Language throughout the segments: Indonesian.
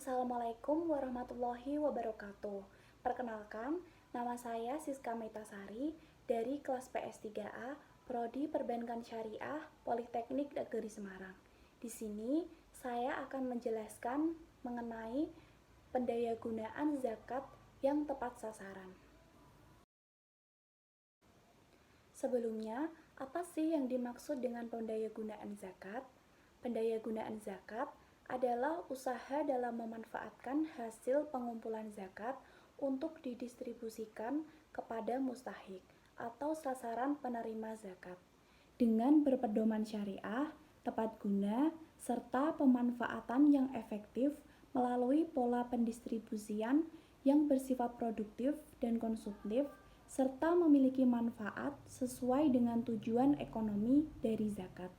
Assalamualaikum warahmatullahi wabarakatuh. Perkenalkan, nama saya Siska Metasari dari kelas PS3A, Prodi Perbankan Syariah, Politeknik Negeri Semarang. Di sini, saya akan menjelaskan mengenai pendayagunaan zakat yang tepat sasaran. Sebelumnya, apa sih yang dimaksud dengan pendayagunaan zakat? Pendayagunaan zakat adalah usaha dalam memanfaatkan hasil pengumpulan zakat untuk didistribusikan kepada mustahik atau sasaran penerima zakat dengan berpedoman syariah, tepat guna, serta pemanfaatan yang efektif melalui pola pendistribusian yang bersifat produktif dan konsumtif serta memiliki manfaat sesuai dengan tujuan ekonomi dari zakat.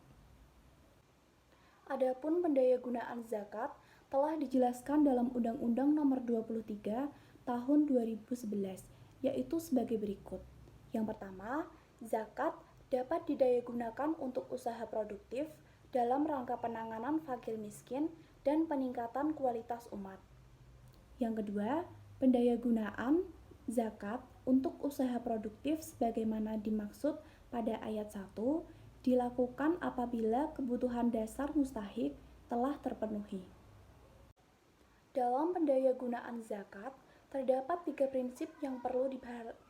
Adapun pendayagunaan zakat telah dijelaskan dalam Undang-Undang Nomor 23 Tahun 2011, yaitu sebagai berikut. Yang pertama, zakat dapat didayagunakan untuk usaha produktif dalam rangka penanganan fakir miskin dan peningkatan kualitas umat. Yang kedua, pendayagunaan zakat untuk usaha produktif sebagaimana dimaksud pada ayat 1 dilakukan apabila kebutuhan dasar mustahik telah terpenuhi. Dalam pendayagunaan zakat, terdapat 3 prinsip yang perlu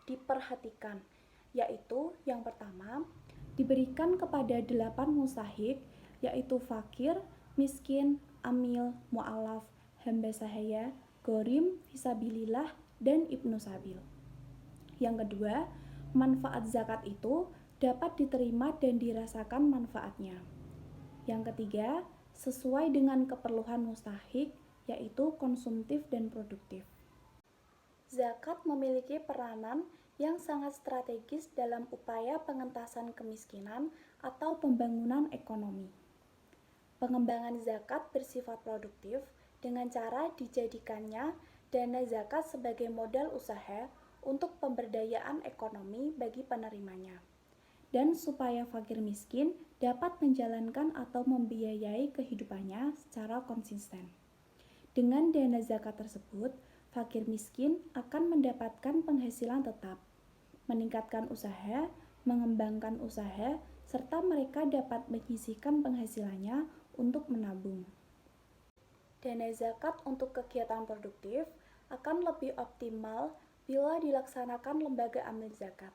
diperhatikan, yaitu yang pertama, diberikan kepada 8 mustahik, yaitu fakir, miskin, amil, mu'alaf, hamba sahaya, gorim, fisabilillah, dan ibnu sabil. Yang kedua, manfaat zakat itu dapat diterima dan dirasakan manfaatnya. Yang ketiga, sesuai dengan keperluan mustahik, yaitu konsumtif dan produktif. Zakat memiliki peranan yang sangat strategis dalam upaya pengentasan kemiskinan atau pembangunan ekonomi. Pengembangan zakat bersifat produktif dengan cara dijadikannya dana zakat sebagai modal usaha untuk pemberdayaan ekonomi bagi penerimanya, dan supaya fakir miskin dapat menjalankan atau membiayai kehidupannya secara konsisten. Dengan dana zakat tersebut, fakir miskin akan mendapatkan penghasilan tetap, meningkatkan usaha, mengembangkan usaha, serta mereka dapat menyisihkan penghasilannya untuk menabung. Dana zakat untuk kegiatan produktif akan lebih optimal bila dilaksanakan lembaga amil zakat,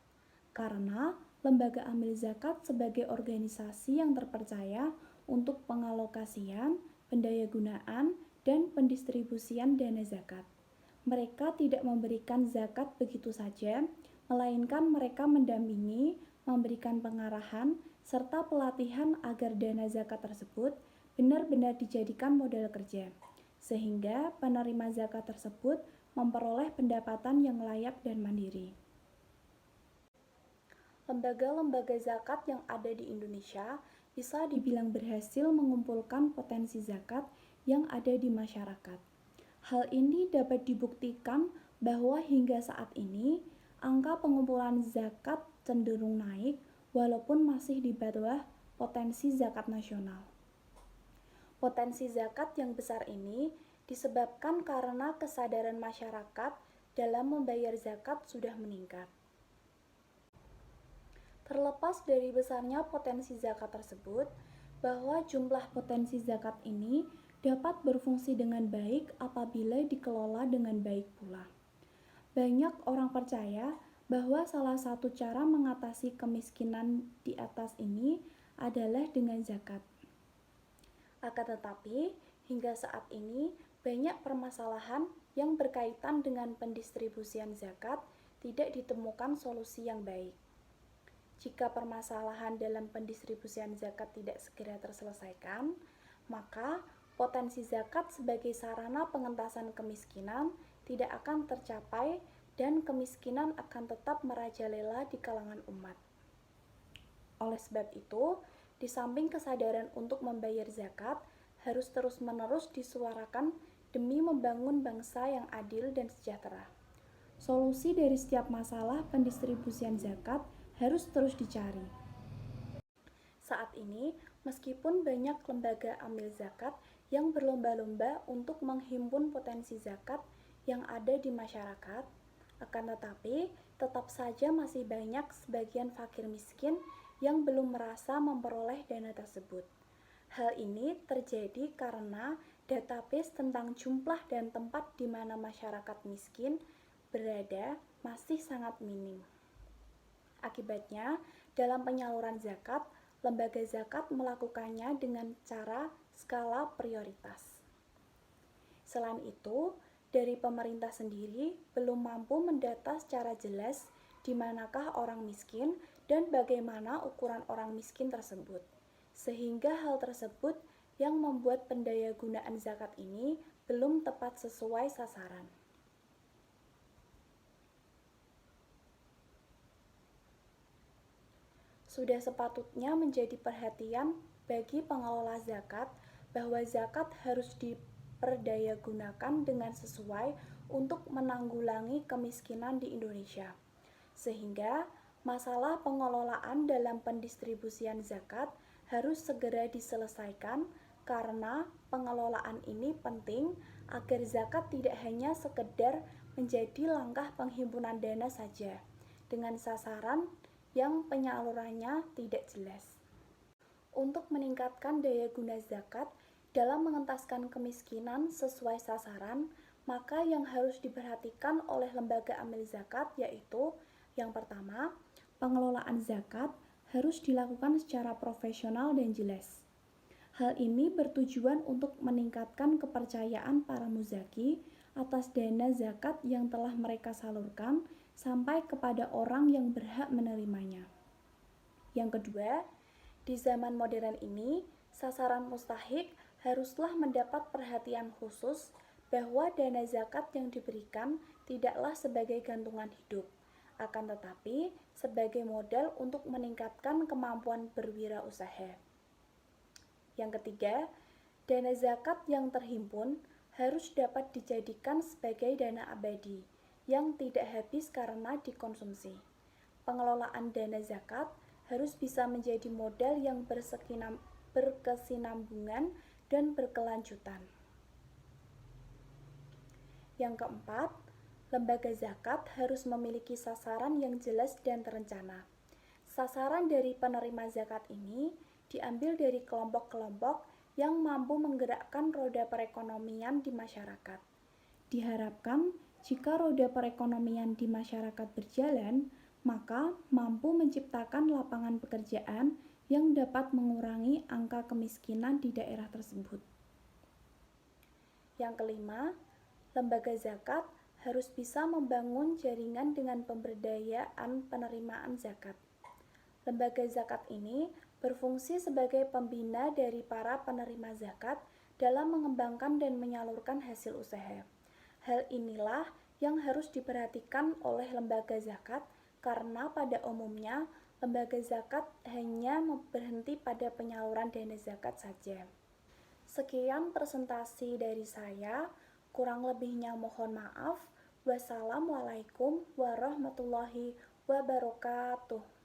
karena lembaga amil zakat sebagai organisasi yang terpercaya untuk pengalokasian, pendayagunaan, dan pendistribusian dana zakat. Mereka tidak memberikan zakat begitu saja, melainkan mereka mendampingi, memberikan pengarahan, serta pelatihan agar dana zakat tersebut benar-benar dijadikan modal kerja, sehingga penerima zakat tersebut memperoleh pendapatan yang layak dan mandiri. Lembaga-lembaga zakat yang ada di Indonesia bisa dibilang berhasil mengumpulkan potensi zakat yang ada di masyarakat. Hal ini dapat dibuktikan bahwa hingga saat ini angka pengumpulan zakat cenderung naik walaupun masih di bawah potensi zakat nasional. Potensi zakat yang besar ini disebabkan karena kesadaran masyarakat dalam membayar zakat sudah meningkat. Terlepas dari besarnya potensi zakat tersebut, bahwa jumlah potensi zakat ini dapat berfungsi dengan baik apabila dikelola dengan baik pula. Banyak orang percaya bahwa salah satu cara mengatasi kemiskinan di atas ini adalah dengan zakat. Akan tetapi, hingga saat ini banyak permasalahan yang berkaitan dengan pendistribusian zakat tidak ditemukan solusi yang baik. Jika permasalahan dalam pendistribusian zakat tidak segera terselesaikan, maka potensi zakat sebagai sarana pengentasan kemiskinan tidak akan tercapai dan kemiskinan akan tetap merajalela di kalangan umat. Oleh sebab itu, di samping kesadaran untuk membayar zakat harus terus-menerus disuarakan demi membangun bangsa yang adil dan sejahtera. Solusi dari setiap masalah pendistribusian zakat harus terus dicari. Saat ini, meskipun banyak lembaga amil zakat yang berlomba-lomba untuk menghimpun potensi zakat yang ada di masyarakat. Akan tetapi, tetap saja masih banyak sebagian fakir miskin yang belum merasa memperoleh dana tersebut. Hal ini terjadi karena database tentang jumlah dan tempat di mana masyarakat miskin berada masih sangat minim. Akibatnya, dalam penyaluran zakat, lembaga zakat melakukannya dengan cara skala prioritas. Selain itu, dari pemerintah sendiri belum mampu mendata secara jelas di manakah orang miskin dan bagaimana ukuran orang miskin tersebut. Sehingga hal tersebut yang membuat pendayagunaan zakat ini belum tepat sesuai sasaran. Sudah sepatutnya menjadi perhatian bagi pengelola zakat bahwa zakat harus diperdayagunakan dengan sesuai untuk menanggulangi kemiskinan di Indonesia. Sehingga masalah pengelolaan dalam pendistribusian zakat harus segera diselesaikan karena pengelolaan ini penting agar zakat tidak hanya sekedar menjadi langkah penghimpunan dana saja dengan sasaran yang penyalurannya tidak jelas. Untuk meningkatkan daya guna zakat dalam mengentaskan kemiskinan sesuai sasaran, maka yang harus diperhatikan oleh lembaga amil zakat yaitu yang pertama, pengelolaan zakat harus dilakukan secara profesional dan jelas. Hal ini bertujuan untuk meningkatkan kepercayaan para muzaki atas dana zakat yang telah mereka salurkan sampai kepada orang yang berhak menerimanya. Yang kedua, di zaman modern ini, sasaran mustahik haruslah mendapat perhatian khusus bahwa dana zakat yang diberikan tidaklah sebagai gantungan hidup, akan tetapi sebagai modal untuk meningkatkan kemampuan berwirausaha. Yang ketiga, dana zakat yang terhimpun harus dapat dijadikan sebagai dana abadi yang tidak habis karena dikonsumsi. Pengelolaan dana zakat harus bisa menjadi modal yang berkesinambungan dan berkelanjutan. Yang keempat, lembaga zakat harus memiliki sasaran yang jelas dan terencana. Sasaran dari penerima zakat ini diambil dari kelompok-kelompok yang mampu menggerakkan roda perekonomian di masyarakat. Diharapkan jika roda perekonomian di masyarakat berjalan, maka mampu menciptakan lapangan pekerjaan yang dapat mengurangi angka kemiskinan di daerah tersebut. Yang kelima, lembaga zakat harus bisa membangun jaringan dengan pemberdayaan penerimaan zakat. Lembaga zakat ini berfungsi sebagai pembina dari para penerima zakat dalam mengembangkan dan menyalurkan hasil usaha. Hal inilah yang harus diperhatikan oleh lembaga zakat karena pada umumnya lembaga zakat hanya berhenti pada penyaluran dana zakat saja. Sekian presentasi dari saya, kurang lebihnya mohon maaf. Wassalamualaikum warahmatullahi wabarakatuh.